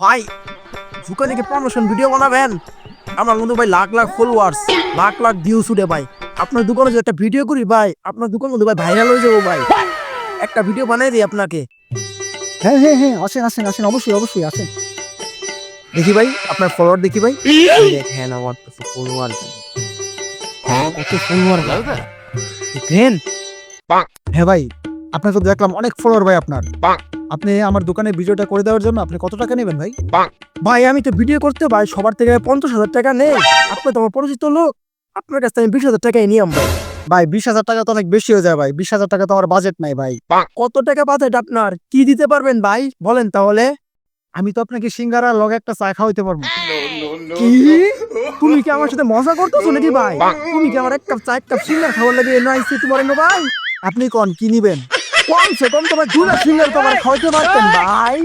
ভাই দোকানে কি প্রমোশন ভিডিও বানাবেন? আমার কিন্তু ভাই লাখ লাখ ফলোয়ার্স, লাখ লাখ ভিউজ উঠে ভাই। আপনার দোকানে যদি একটা ভিডিও করি ভাই, আপনার দোকান কিন্তু ভাই ভাইরাল হয়ে যাবো ভাই। একটা ভিডিও বানাই দিই আপনাকে। হ্যাঁ হ্যাঁ হ্যাঁ, আসেন আসেন আসেন, অবশ্যই অবশ্যই আসেন। দেখি ভাই আপনার ফলোয়ার দেখি ভাই। দেখেন আমার তো ফলোয়ার কত ফলোয়ার দেখেন। হ্যাঁ ভাই, আপনার তো দেখলাম অনেক ফলোয়ার ভাই আপনার। আপনি আমার দোকানে ভিডিওটা করে দেওয়ার জন্য আপনি কত টাকা নেবেন ভাই? ভাই আমি তো ভিডিও করতে ভাই সবার থেকে 50,000 টাকা নেই। আপনি তো আমার পরিচিত লোক, আপনার কাছ থেকে আমি 20,000 টাকাই নিয়াম ভাই। ভাই 20,000 টাকা তো অনেক বেশি হয়ে যায় ভাই, 20,000 টাকা তো আমার বাজেট নাই ভাই। কত টাকা বাজেট আপনার? কি দিতে পারবেন ভাই বলেন তাহলে। আমি তো আপনাকে সিঙ্গারা লগে একটা চা খাওয়াইতে পারবো। কি তুমি কি আমার সাথে মজা করতেছো নাকি ভাই? তুমি কি আমার এক কাপ চা এক কাপ সিঙ্গার খাওয়ার লাগে এনে আইছি তোমার এনে ভাই? আপনি কোন কি নিবেন? কমসে কম তোমার 2 লাখ সিঙ্গার তোমার খাওয়াইতে পারতেন ভাই।